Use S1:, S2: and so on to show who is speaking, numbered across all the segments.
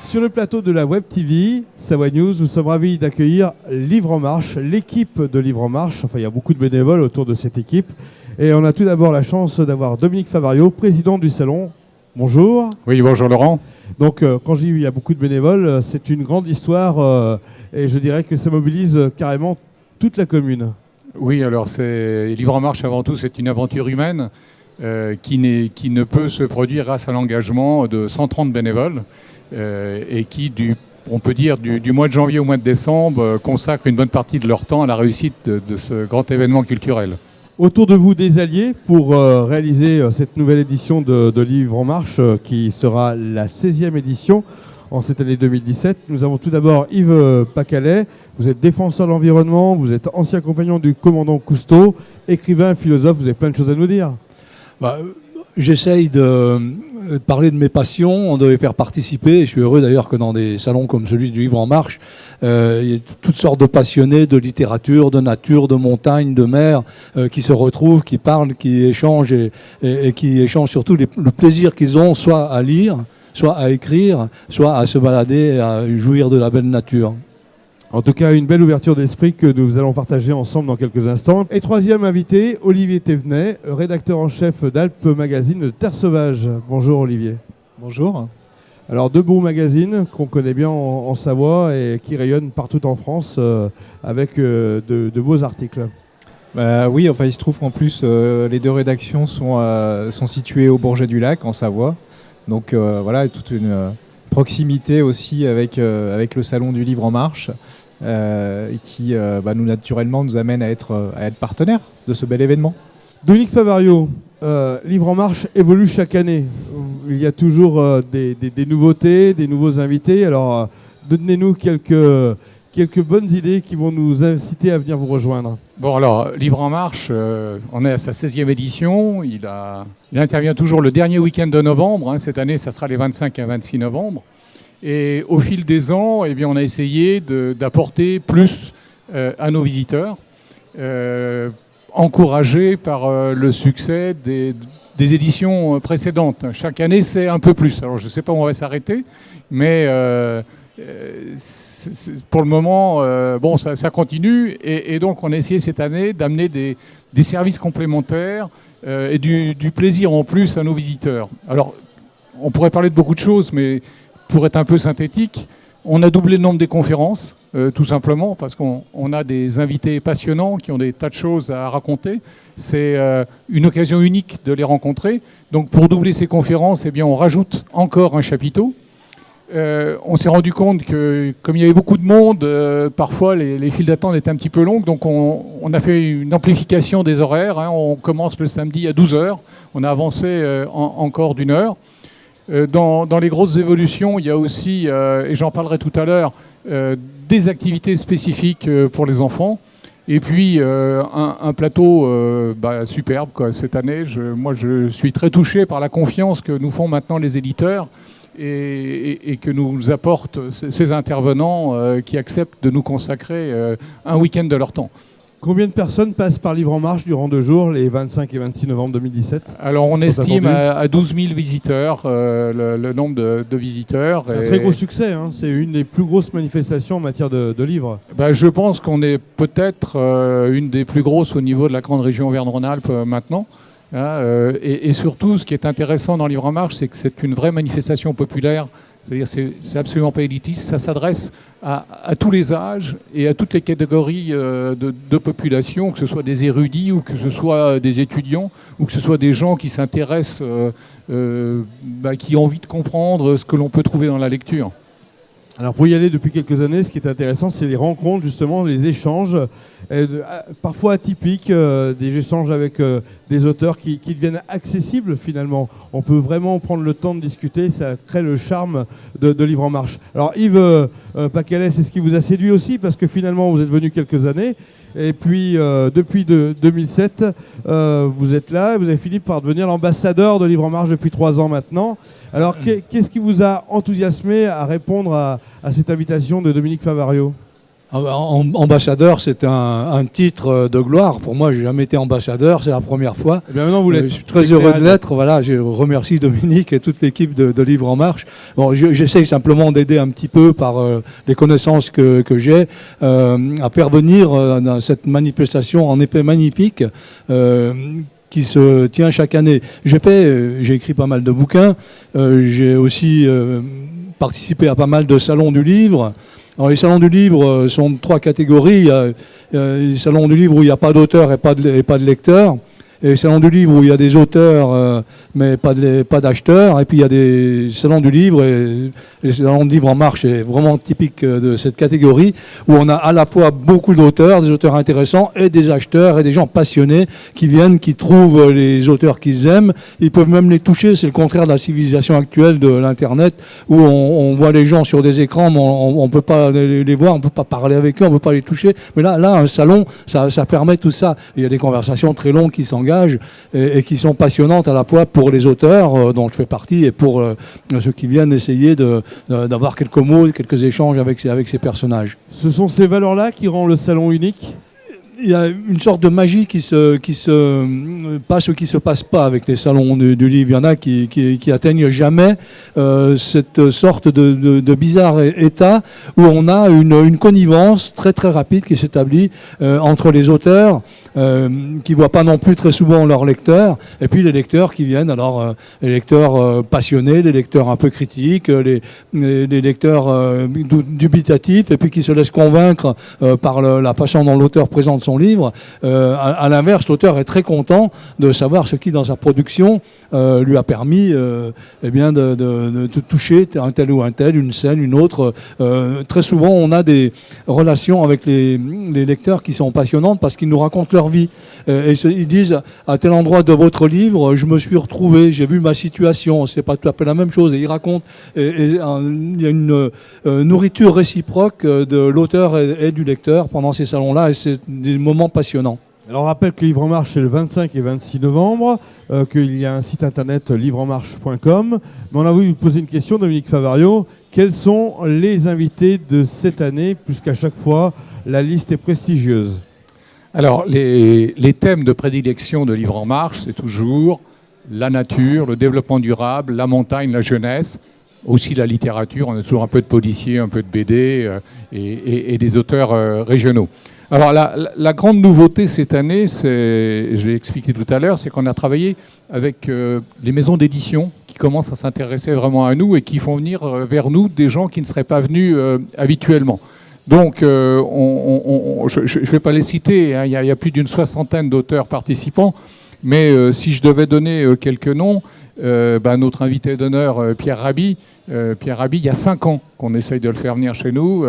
S1: Sur le plateau de la Web TV, Savoie News, nous sommes ravis d'accueillir Livre en Marche, l'équipe de Livre en Marche. Enfin, il y a beaucoup de bénévoles autour de cette équipe. Et on a tout d'abord la chance d'avoir Dominique Favario, président du salon. Bonjour.
S2: Oui, bonjour Laurent.
S1: Donc, quand j'ai il y a beaucoup de bénévoles, c'est une grande histoire et je dirais que ça mobilise carrément toute la commune.
S2: Oui, alors Livre en Marche, avant tout, c'est une aventure humaine qui ne peut se produire grâce à l'engagement de 130 bénévoles et qui, on peut dire, du mois de janvier au mois de décembre, consacrent une bonne partie de leur temps à la réussite de ce grand événement culturel.
S1: Autour de vous, des alliés pour réaliser cette nouvelle édition de Livre en Marche qui sera la 16e édition en cette année 2017. Nous avons tout d'abord Yves Pacalet. Vous êtes défenseur de l'environnement, vous êtes ancien compagnon du commandant Cousteau, écrivain, philosophe, vous avez plein de choses à nous dire.
S3: J'essaye de parler de mes passions, on devait faire participer, et je suis heureux d'ailleurs que dans des salons comme celui du Livre en Marche, il y a toutes sortes de passionnés de littérature, de nature, de montagne, de mer, qui se retrouvent, qui parlent, qui échangent, et qui échangent surtout le plaisir qu'ils ont, soit à lire, soit à écrire, soit à se balader, à jouir de la belle nature.
S1: En tout cas, une belle ouverture d'esprit que nous allons partager ensemble dans quelques instants. Et troisième invité, Olivier Thévenet, rédacteur en chef d'Alpes Magazine de Terre Sauvage. Bonjour Olivier.
S4: Bonjour.
S1: Alors, deux beaux magazines qu'on connaît bien en Savoie et qui rayonnent partout en France avec de beaux articles.
S4: Oui, enfin, il se trouve qu'en plus, les deux rédactions sont situées au Bourget-du-Lac, en Savoie. Donc voilà, toute une proximité aussi avec le Salon du Livre en Marche, qui naturellement nous amène à être partenaires de ce bel événement.
S1: Dominique Favario, Livre en Marche évolue chaque année. Il y a toujours des nouveautés, des nouveaux invités. Alors, donnez-nous quelques bonnes idées qui vont nous inciter à venir vous rejoindre.
S2: Bon, alors, Livre en Marche, on est à sa 16e édition. Il intervient toujours le dernier week-end de novembre. Cette année, ça sera les 25 et 26 novembre. Et au fil des ans, eh bien, on a essayé d'apporter plus à nos visiteurs, encouragés par le succès des éditions précédentes. Chaque année, c'est un peu plus. Alors, je ne sais pas où on va s'arrêter, mais pour le moment, ça continue. Et donc, on a essayé cette année d'amener des services complémentaires et du plaisir en plus à nos visiteurs. Alors, on pourrait parler de beaucoup de choses, mais pour être un peu synthétique, on a doublé le nombre des conférences, tout simplement, parce qu'on a des invités passionnants qui ont des tas de choses à raconter. C'est une occasion unique de les rencontrer. Donc, pour doubler ces conférences, eh bien, on rajoute encore un chapiteau. On s'est rendu compte que, comme il y avait beaucoup de monde, parfois les files d'attente étaient un petit peu longues. Donc, on a fait une amplification des horaires. On commence le samedi à 12h. On a avancé encore d'1 heure. Dans les grosses évolutions, il y a aussi, et j'en parlerai tout à l'heure, des activités spécifiques pour les enfants. Et puis un plateau superbe cette année. Moi, je suis très touché par la confiance que nous font maintenant les éditeurs et que nous apportent ces intervenants qui acceptent de nous consacrer un week-end de leur temps.
S1: Combien de personnes passent par Livre en Marche durant 2 jours, les 25 et 26 novembre 2017 ?
S2: Alors on estime à 12 000 visiteurs, le nombre de visiteurs.
S1: C'est un très gros succès, hein. C'est une des plus grosses manifestations en matière de livres.
S2: Je pense qu'on est peut-être une des plus grosses au niveau de la grande région Auvergne-Rhône-Alpes maintenant. Et surtout, ce qui est intéressant dans Livre en Marche, c'est que c'est une vraie manifestation populaire. C'est-à-dire c'est absolument pas élitiste. Ça s'adresse à tous les âges et à toutes les catégories de population, que ce soit des érudits ou que ce soit des étudiants ou que ce soit des gens qui s'intéressent, qui ont envie de comprendre ce que l'on peut trouver dans la lecture.
S1: Alors pour y aller depuis quelques années, ce qui est intéressant, c'est les rencontres, justement, les échanges, parfois atypiques, des échanges avec des auteurs qui deviennent accessibles finalement. On peut vraiment prendre le temps de discuter, ça crée le charme de Livre en Marche. Alors Yves Pacalet, c'est ce qui vous a séduit aussi, parce que finalement vous êtes venu quelques années, et puis depuis 2007, vous êtes là, et vous avez fini par devenir l'ambassadeur de Livre en Marche depuis 3 ans maintenant. Alors qu'est-ce qui vous a enthousiasmé à répondre à cette invitation de Dominique Favario ?
S3: Ambassadeur, c'est un titre de gloire. Pour moi, j'ai jamais été ambassadeur, c'est la première fois.
S1: Eh bien, maintenant, vous l'êtes.
S3: Je suis très heureux de l'être. Voilà, je remercie Dominique et toute l'équipe de Livres en Marche. Bon, j'essaye simplement d'aider un petit peu par les connaissances que j'ai à faire venir dans cette manifestation en effet magnifique qui se tient chaque année. J'ai écrit pas mal de bouquins. J'ai aussi participé à pas mal de salons du livre. Alors, les salons du livre sont de 3 catégories. Il y a les salons du livre où il n'y a pas d'auteur et pas de lecteur. Et les salons du livre où il y a des auteurs mais pas d'acheteurs. Et puis il y a des salons du livre, et les salons du livre en marche est vraiment typique de cette catégorie, où on a à la fois beaucoup d'auteurs, des auteurs intéressants, et des acheteurs et des gens passionnés qui viennent, qui trouvent les auteurs qu'ils aiment. Ils peuvent même les toucher. C'est le contraire de la civilisation actuelle de l'Internet, où on voit les gens sur des écrans, mais on peut pas les voir, on peut pas parler avec eux, on peut pas les toucher. Mais là un salon, ça permet tout ça. Il y a des conversations très longues qui s'engagent et qui sont passionnantes à la fois pour les auteurs dont je fais partie et pour ceux qui viennent essayer d'avoir quelques mots, quelques échanges avec ces personnages.
S1: Ce sont ces valeurs-là qui rendent le salon unique ?
S3: Il y a une sorte de magie qui se passe pas avec les salons du livre. Il y en a qui atteignent jamais cette sorte de bizarre état où on a une connivence très très rapide qui s'établit entre les auteurs qui voient pas non plus très souvent leurs lecteurs, et puis les lecteurs qui viennent. Alors les lecteurs passionnés, les lecteurs un peu critiques, les lecteurs dubitatifs, et puis qui se laissent convaincre par la façon dont l'auteur présente son livre. À l'inverse, l'auteur est très content de savoir ce qui, dans sa production, lui a permis de toucher un tel ou un tel, une scène, une autre. Très souvent, on a des relations avec les lecteurs qui sont passionnantes parce qu'ils nous racontent leur vie. Ils disent, à tel endroit de votre livre, je me suis retrouvé, j'ai vu ma situation, c'est pas tout à fait la même chose. Et ils racontent, il y a une nourriture réciproque de l'auteur et du lecteur pendant ces salons-là, et c'est des moments passionnants.
S1: Alors on rappelle que Livre en Marche c'est le 25 et 26 novembre, qu'il y a un site internet livreenmarche.com. Mais on a voulu vous poser une question, Dominique Favario. Quels sont les invités de cette année, puisqu'à chaque fois la liste est prestigieuse?
S2: Alors les thèmes de prédilection de Livre en Marche, c'est toujours la nature, le développement durable, la montagne, la jeunesse, aussi la littérature. On a toujours un peu de policiers, un peu de BD et des auteurs régionaux. Alors la grande nouveauté cette année, j'ai expliqué tout à l'heure, c'est qu'on a travaillé avec les maisons d'édition qui commencent à s'intéresser vraiment à nous et qui font venir vers nous des gens qui ne seraient pas venus habituellement. Donc je ne vais pas les citer, hein, il y a plus d'une 60aine d'auteurs participants, mais si je devais donner quelques noms, notre invité d'honneur, Pierre Rabhi, il y a 5 ans qu'on essaye de le faire venir chez nous.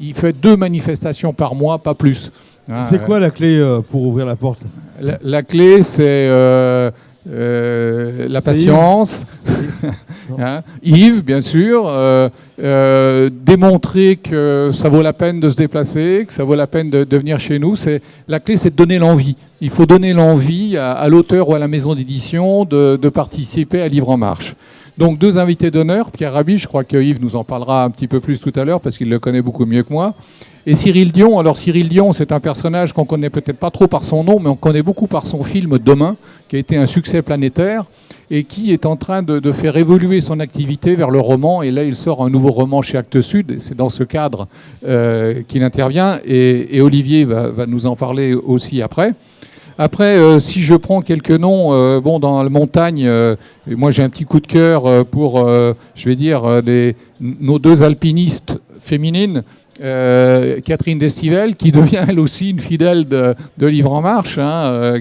S2: Il fait 2 manifestations par mois, pas plus. Hein,
S1: c'est quoi la clé pour ouvrir la porte?
S2: La clé, c'est la patience. Hein, Yves, bien sûr. Démontrer que ça vaut la peine de se déplacer, que ça vaut la peine de venir chez nous. La clé, c'est de donner l'envie. Il faut donner l'envie à l'auteur ou à la maison d'édition de participer à Livre en Marche. Donc 2 invités d'honneur, Pierre Rabhi, je crois que Yves nous en parlera un petit peu plus tout à l'heure parce qu'il le connaît beaucoup mieux que moi, et Cyril Dion. Alors Cyril Dion, c'est un personnage qu'on connaît peut-être pas trop par son nom, mais on connaît beaucoup par son film Demain, qui a été un succès planétaire et qui est en train de faire évoluer son activité vers le roman. Et là, il sort un nouveau roman chez Actes Sud, et c'est dans ce cadre qu'il intervient, et Olivier va nous en parler aussi après. Après, si je prends quelques noms, dans la montagne, moi j'ai un petit coup de cœur pour, nos 2 alpinistes féminines, Catherine Destivelle, qui devient elle aussi une fidèle de Livre en Marche,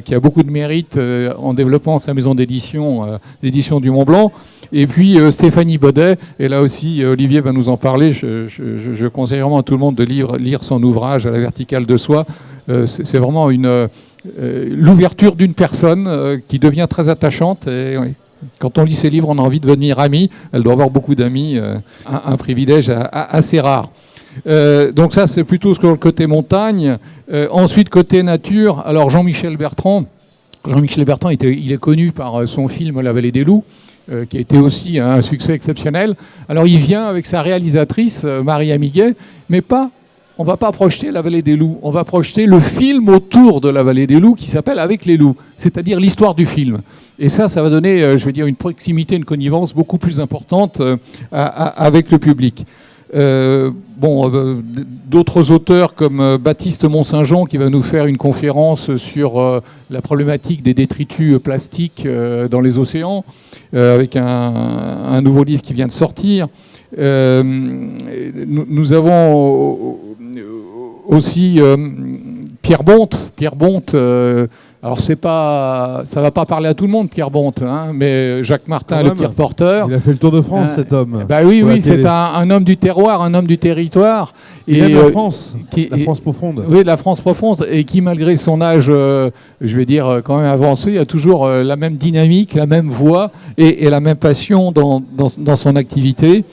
S2: qui a beaucoup de mérite en développant sa maison d'édition, d'édition du Mont Blanc. Et puis Stéphanie Baudet, et là aussi Olivier va nous en parler. Je conseille vraiment à tout le monde de lire son ouvrage À la verticale de soi. C'est vraiment l'ouverture d'une personne qui devient très attachante. Et quand on lit ses livres, on a envie de devenir amie. Elle doit avoir beaucoup d'amis, un privilège assez rare. Donc ça, c'est plutôt sur le côté montagne. Ensuite, côté nature, alors Jean-Michel Bertrand, il est connu par son film La Vallée des Loups, qui a été aussi un succès exceptionnel. Alors il vient avec sa réalisatrice, Marie Amiguet, mais pas on va pas projeter la vallée des loups, on va projeter le film autour de la vallée des loups qui s'appelle Avec les loups, c'est-à-dire l'histoire du film. Et ça va donner, je vais dire, une proximité, une connivence beaucoup plus importante avec le public. D'autres auteurs comme Baptiste Mont-Saint-Jean qui va nous faire une conférence sur la problématique des détritus plastiques dans les océans, avec un nouveau livre qui vient de sortir. Nous avons aussi Pierre Bonte. Alors ça va pas parler à tout le monde, Pierre Bonte, hein, mais Jacques Martin, le petit reporter.
S1: Il a fait le Tour de France, cet homme.
S2: Bah oui, c'est un homme du terroir, un homme du territoire.
S1: Il aime la France, la France profonde.
S2: Oui, la France profonde, et qui, malgré son âge, je vais dire, quand même avancé, a toujours la même dynamique, la même voix et la même passion dans son activité.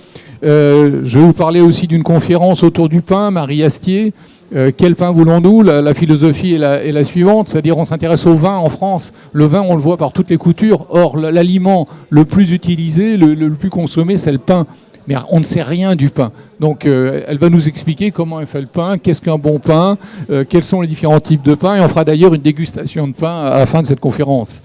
S2: Je vais vous parler aussi d'une conférence autour du pain, Marie Astier. Quel pain voulons-nous ? La philosophie est la suivante, c'est-à-dire on s'intéresse au vin en France. Le vin, on le voit par toutes les coutures. Or, l'aliment le plus utilisé, le plus consommé, c'est le pain. Mais on ne sait rien du pain. Donc, elle va nous expliquer comment elle fait le pain, qu'est-ce qu'un bon pain, quels sont les différents types de pain. Et on fera d'ailleurs une dégustation de pain à la fin de cette conférence.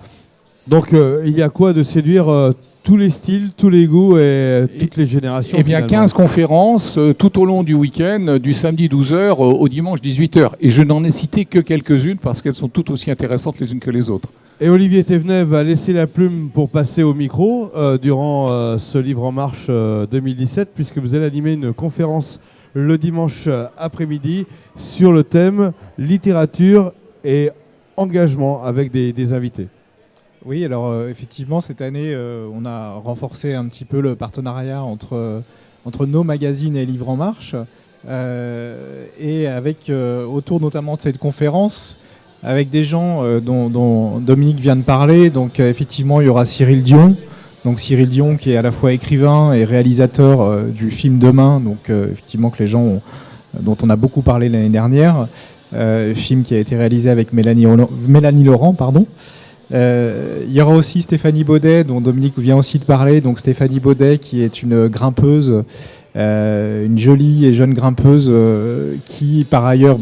S1: Donc, il y a quoi de séduire tous les styles, tous les goûts et toutes les générations.
S2: Eh bien, 15 conférences tout au long du week-end, du samedi 12h au dimanche 18h. Et je n'en ai cité que quelques-unes parce qu'elles sont toutes aussi intéressantes les unes que les autres.
S1: Et Olivier Thévenet va laisser la plume pour passer au micro durant ce Livre en Marche 2017, puisque vous allez animer une conférence le dimanche après-midi sur le thème littérature et engagement avec des invités.
S4: Oui, alors effectivement, cette année, on a renforcé un petit peu le partenariat entre nos magazines et Livre en Marche, et avec, autour notamment de cette conférence, avec des gens dont Dominique vient de parler. Donc effectivement, il y aura Cyril Dion. Donc Cyril Dion qui est à la fois écrivain et réalisateur du film Demain, donc effectivement que les gens dont on a beaucoup parlé l'année dernière, film qui a été réalisé avec Mélanie Laurent, pardon. Il y aura aussi Stéphanie Baudet, dont Dominique vient aussi de parler. Donc Stéphanie Baudet, qui est une grimpeuse, une jolie et jeune grimpeuse, qui par ailleurs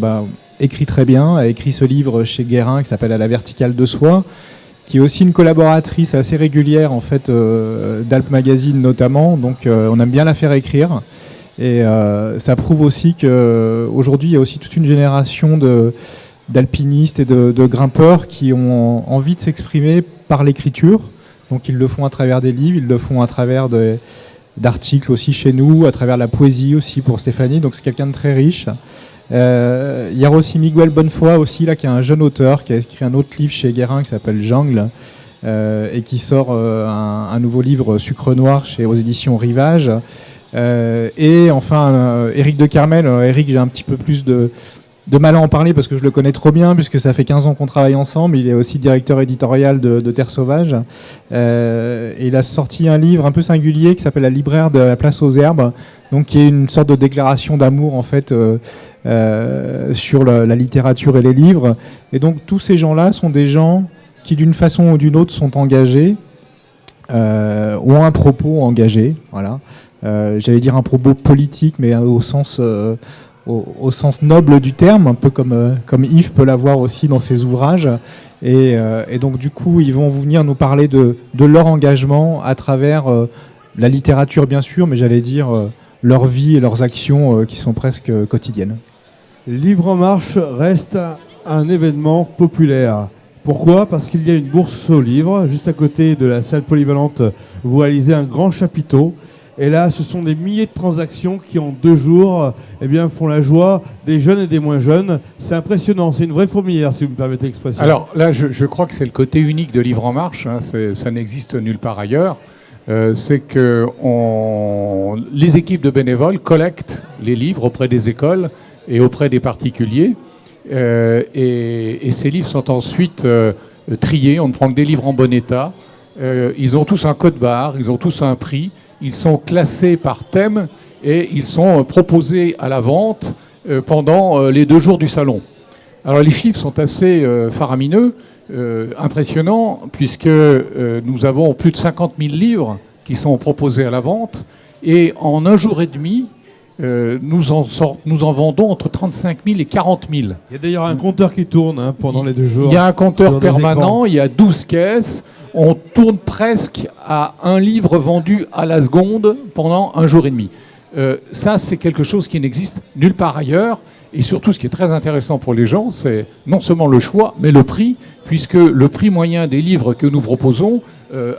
S4: écrit très bien, a écrit ce livre chez Guérin qui s'appelle À la verticale de soi, qui est aussi une collaboratrice assez régulière en fait d'Alp Magazine notamment. Donc on aime bien la faire écrire. Et ça prouve aussi qu'aujourd'hui, il y a aussi toute une génération d'alpinistes et de grimpeurs qui ont envie de s'exprimer par l'écriture. Donc ils le font à travers des livres, ils le font à travers d'articles aussi chez nous, à travers la poésie aussi pour Stéphanie. Donc c'est quelqu'un de très riche. Il y a aussi Miguel Bonnefoy aussi, là, qui est un jeune auteur, qui a écrit un autre livre chez Guérin qui s'appelle Jungle, et qui sort un nouveau livre Sucre Noir aux éditions Rivage. Et enfin Éric de Carmel. Éric, j'ai un petit peu plus de mal à en parler parce que je le connais trop bien, puisque ça fait 15 ans qu'on travaille ensemble. Il est aussi directeur éditorial de Terre Sauvage. Et il a sorti un livre un peu singulier qui s'appelle La libraire de la place aux herbes, donc qui est une sorte de déclaration d'amour en fait sur la littérature et les livres. Et donc tous ces gens-là sont des gens qui d'une façon ou d'une autre sont engagés, ont un propos engagé. Voilà. J'allais dire un propos politique, mais au sens noble du terme, un peu comme Yves peut l'avoir aussi dans ses ouvrages. Et donc du coup, ils vont venir nous parler de leur engagement à travers la littérature bien sûr, mais j'allais dire leur vie et leurs actions qui sont presque quotidiennes.
S1: Livre en Marche reste un événement populaire. Pourquoi ? Parce qu'il y a une bourse aux livres. Juste à côté de la salle polyvalente, vous réalisez un grand chapiteau. Et là, ce sont des milliers de transactions qui, en 2 jours, font la joie des jeunes et des moins jeunes. C'est impressionnant. C'est une vraie fourmilière, si vous me permettez l'expression.
S2: Alors là, je crois que c'est le côté unique de Livre en Marche. Hein. Ça n'existe nulle part ailleurs. C'est que les équipes de bénévoles collectent les livres auprès des écoles et auprès des particuliers. Et ces livres sont ensuite triés. On ne prend que des livres en bon état. Ils ont tous un code barre, ils ont tous un prix. Ils sont classés par thème et ils sont proposés à la vente pendant les 2 jours du salon. Alors les chiffres sont assez faramineux, impressionnants, puisque nous avons plus de 50 000 livres qui sont proposés à la vente. Et en 1 jour et demi, nous en vendons entre 35 000 et 40 000.
S1: Il y a d'ailleurs un compteur qui tourne pendant les 2 jours.
S2: Il y a un compteur
S1: sur des
S2: permanent,
S1: écrans.
S2: il y a 12 caisses. On tourne presque à un livre vendu à la seconde pendant 1 jour et demi. Ça, c'est quelque chose qui n'existe nulle part ailleurs. Et surtout, ce qui est très intéressant pour les gens, c'est non seulement le choix, mais le prix, puisque le prix moyen des livres que nous proposons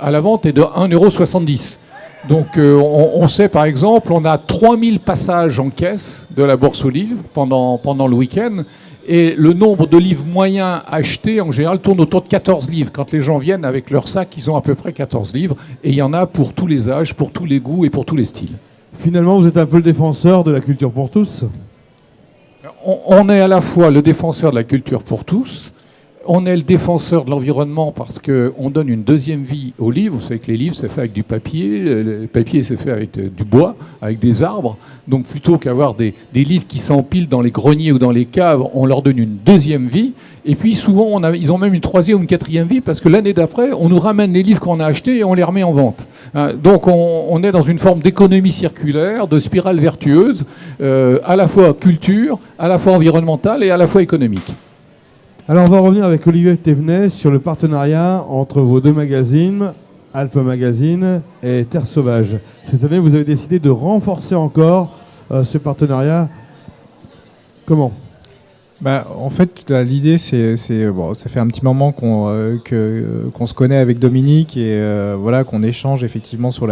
S2: à la vente est de 1,70 €. Donc on sait par exemple, on a 3000 passages en caisse de la Bourse aux livres pendant le week-end, et le nombre de livres moyens achetés en général tourne autour de 14 livres. Quand les gens viennent avec leur sac, ils ont à peu près 14 livres, et il y en a pour tous les âges, pour tous les goûts et pour tous les styles.
S1: Finalement, vous êtes un peu le défenseur de la culture pour tous.
S2: On est à la fois le défenseur de la culture pour tous, on est le défenseur de l'environnement parce qu'on donne une deuxième vie aux livres. Vous savez que les livres, c'est fait avec du papier, le papier, c'est fait avec du bois, avec des arbres. Donc plutôt qu'avoir des livres qui s'empilent dans les greniers ou dans les caves, on leur donne une deuxième vie. Et puis souvent, ils ont même une troisième ou une quatrième vie parce que l'année d'après, on nous ramène les livres qu'on a achetés et on les remet en vente. Donc on est dans une forme d'économie circulaire, de spirale vertueuse, à la fois culture, à la fois environnementale et à la fois économique.
S1: Alors, on va revenir avec Olivier Thévenet sur le partenariat entre vos 2 magazines, Alpes Magazine et Terre Sauvage. Cette année, vous avez décidé de renforcer encore ce partenariat. Comment ?
S4: En fait, l'idée, c'est bon, ça fait un petit moment qu'on se connaît avec Dominique et voilà, qu'on échange effectivement sur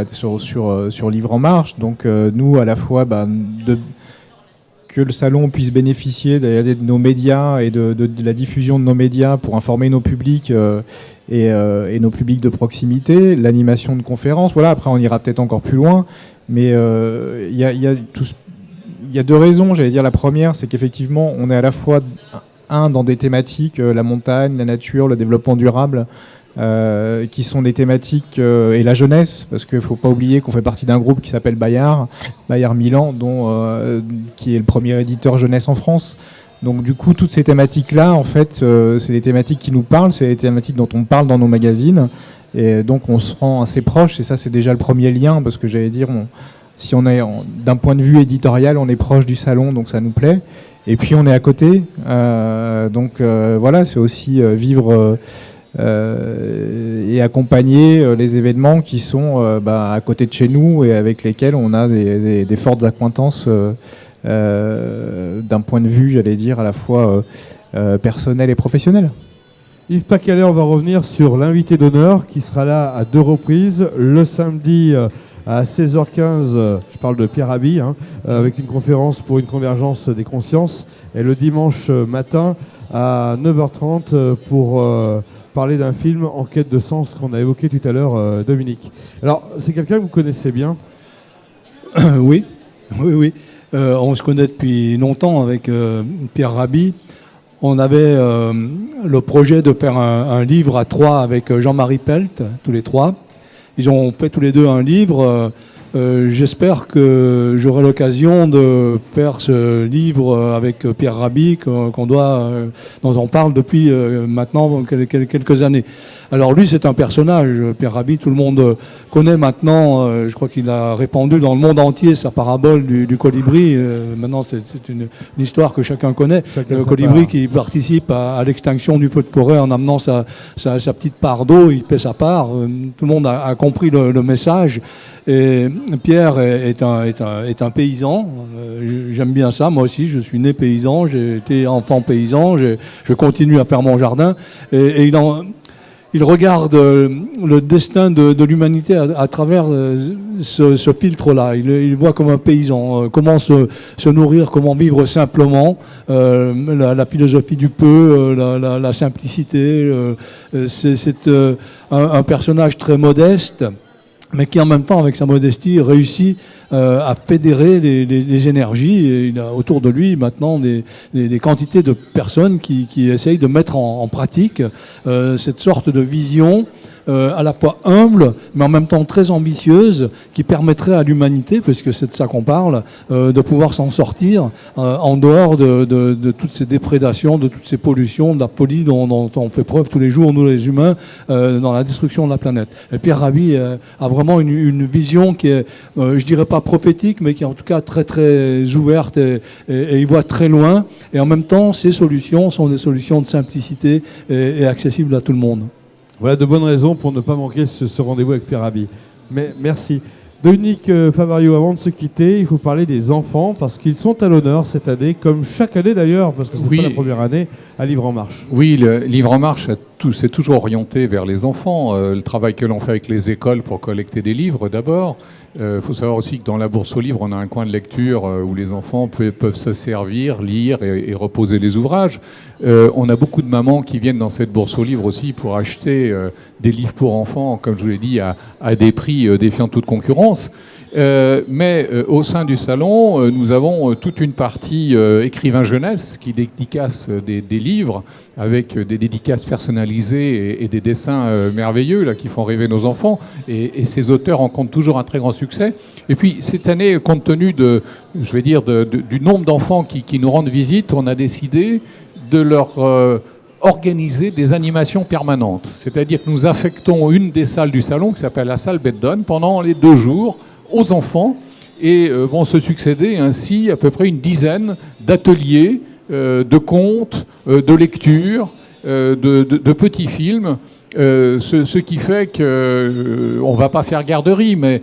S4: Livre en Marche. Donc nous, à la fois, que le salon puisse bénéficier de nos médias et de la diffusion de nos médias pour informer nos publics et nos publics de proximité, l'animation de conférences. Voilà, après on ira peut-être encore plus loin, mais il y a 2 raisons. J'allais dire, la première, c'est qu'effectivement on est à la fois dans des thématiques, la montagne, la nature, le développement durable, qui sont des thématiques et la jeunesse, parce qu'il ne faut pas oublier qu'on fait partie d'un groupe qui s'appelle Bayard Milan, qui est le premier éditeur jeunesse en France. Donc du coup, toutes ces thématiques-là, en fait, c'est des thématiques qui nous parlent, c'est des thématiques dont on parle dans nos magazines, et donc on se rend assez proche, et ça c'est déjà le premier lien, parce que j'allais dire, si on est d'un point de vue éditorial, on est proche du salon, donc ça nous plaît. Et puis on est à côté, donc voilà, c'est aussi vivre et accompagner les événements qui sont à côté de chez nous et avec lesquels on a des fortes accointances d'un point de vue, j'allais dire, à la fois personnel et professionnel.
S1: Yves Pacalet, on va revenir sur l'invité d'honneur qui sera là à 2 reprises. Le samedi à 16h15, je parle de Pierre Rabhi, avec une conférence pour une convergence des consciences. Et le dimanche matin à 9h30 pour parler d'un film en quête de sens qu'on a évoqué tout à l'heure, Dominique. Alors, c'est quelqu'un que vous connaissez bien ?
S3: Oui. On se connaît depuis longtemps avec Pierre Rabhi. On avait le projet de faire un livre à 3 avec Jean-Marie Pelt, tous les 3. Ils ont fait tous les 2 un livre. J'espère que j'aurai l'occasion de faire ce livre avec Pierre Rabhi dont on parle depuis maintenant quelques années. Alors lui, c'est un personnage, Pierre Rabhi, tout le monde connaît maintenant, je crois qu'il a répandu dans le monde entier sa parabole du colibri. Maintenant, c'est une histoire que chacun connaît. Le colibri qui participe à l'extinction du feu de forêt en amenant sa petite part d'eau, il fait sa part. Tout le monde a compris le message. Et Pierre est un paysan. J'aime bien ça. Moi aussi, je suis né paysan. J'ai été enfant paysan. Je continue à faire mon jardin. Et il regarde le destin de l'humanité à travers ce filtre-là. Il voit comme un paysan comment se nourrir, comment vivre simplement, la philosophie du peu, la simplicité. C'est un personnage très modeste, mais qui en même temps, avec sa modestie, réussit à fédérer les énergies. Et il a autour de lui maintenant des quantités de personnes qui essayent de mettre en pratique cette sorte de vision à la fois humble, mais en même temps très ambitieuse, qui permettrait à l'humanité, puisque c'est de ça qu'on parle, de pouvoir s'en sortir en dehors de toutes ces déprédations, de toutes ces pollutions, de la folie dont on fait preuve tous les jours, nous les humains, dans la destruction de la planète. Et Pierre Rabhi a vraiment une vision qui est, je dirais pas prophétique, mais qui est en tout cas très très ouverte et il voit très loin. Et en même temps, ces solutions sont des solutions de simplicité et accessibles à tout le monde.
S1: Voilà de bonnes raisons pour ne pas manquer ce rendez-vous avec Pierre Rabhi. Mais merci. Dominique Favario, avant de se quitter, il faut parler des enfants parce qu'ils sont à l'honneur cette année, comme chaque année d'ailleurs, parce que c'est pas la première année, à Livre en Marche.
S2: Oui, le Livre en Marche, c'est toujours orienté vers les enfants. Le travail que l'on fait avec les écoles pour collecter des livres d'abord. Il faut savoir aussi que dans la bourse aux livres, on a un coin de lecture où les enfants peuvent se servir, lire et reposer les ouvrages. On a beaucoup de mamans qui viennent dans cette bourse aux livres aussi pour acheter des livres pour enfants, comme je vous l'ai dit, à des prix défiant toute concurrence. Mais au sein du salon, nous avons toute une partie écrivain jeunesse qui dédicace des livres avec des dédicaces personnalisées et des dessins merveilleux là, qui font rêver nos enfants. Et ces auteurs rencontrent toujours un très grand succès. Et puis cette année, compte tenu du nombre d'enfants qui nous rendent visite, on a décidé de leur organiser des animations permanentes. C'est-à-dire que nous affectons une des salles du salon qui s'appelle la salle Beddon pendant les 2 jours aux enfants et vont se succéder ainsi à peu près une dizaine d'ateliers, de contes, de lectures, de petits films. Ce qui fait qu'on ne va pas faire garderie, mais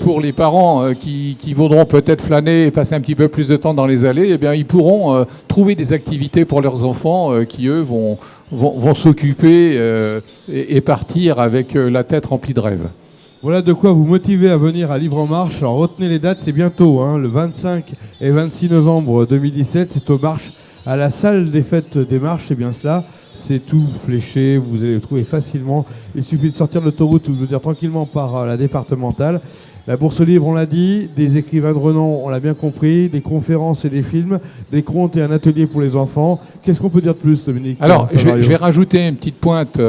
S2: pour les parents qui voudront peut-être flâner et passer un petit peu plus de temps dans les allées, eh bien, ils pourront trouver des activités pour leurs enfants qui, eux, vont s'occuper et partir avec la tête remplie de rêves.
S1: Voilà de quoi vous motiver à venir à Livre en Marche. Alors retenez les dates, c'est bientôt, hein, le 25 et 26 novembre 2017, c'est aux Marches, à la salle des fêtes des Marches, c'est bien cela. C'est tout fléché, vous allez le trouver facilement. Il suffit de sortir de l'autoroute ou de dire tranquillement par la départementale. La bourse aux livres, on l'a dit, des écrivains de renom, on l'a bien compris, des conférences et des films, des contes et un atelier pour les enfants. Qu'est-ce qu'on peut dire de plus, Dominique?
S2: Alors, je vais rajouter une petite pointe.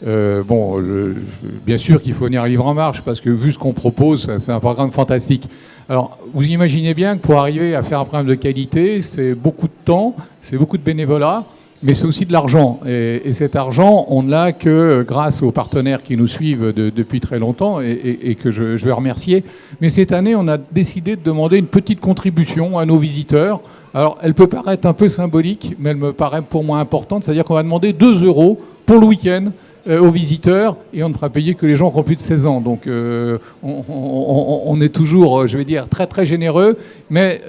S2: Bien sûr qu'il faut venir à Livre en Marche, parce que vu ce qu'on propose, c'est un programme fantastique. Alors, vous imaginez bien que pour arriver à faire un programme de qualité, c'est beaucoup de temps, c'est beaucoup de bénévolat, mais c'est aussi de l'argent. Et cet argent, on ne l'a que grâce aux partenaires qui nous suivent depuis très longtemps et que je vais remercier. Mais cette année, on a décidé de demander une petite contribution à nos visiteurs. Alors, elle peut paraître un peu symbolique, mais elle me paraît pour moi importante. C'est-à-dire qu'on va demander 2 € pour le week-end aux visiteurs et on ne fera payer que les gens qui ont plus de 16 ans. Donc on est toujours, je vais dire, très très généreux. Mais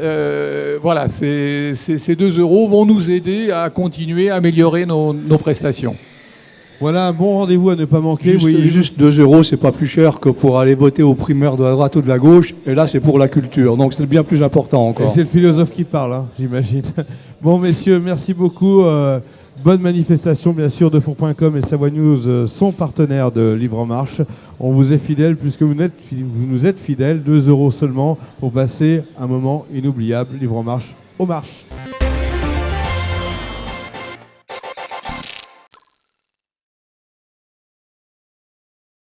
S2: voilà, ces 2 € vont nous aider à continuer à améliorer nos prestations.
S1: Voilà un bon rendez-vous à ne pas manquer.
S3: Juste 2 €, c'est pas plus cher que pour aller voter aux primaires de la droite ou de la gauche. Et là, c'est pour la culture. Donc c'est bien plus important encore.
S1: Et c'est le philosophe qui parle, hein, j'imagine. Bon, messieurs, merci beaucoup. Bonne manifestation, bien sûr, de Four.com et Savoie News sont partenaires de Livre en Marche. On vous est fidèles puisque vous nous êtes fidèles. 2 € seulement pour passer un moment inoubliable. Livre en Marche, aux marches.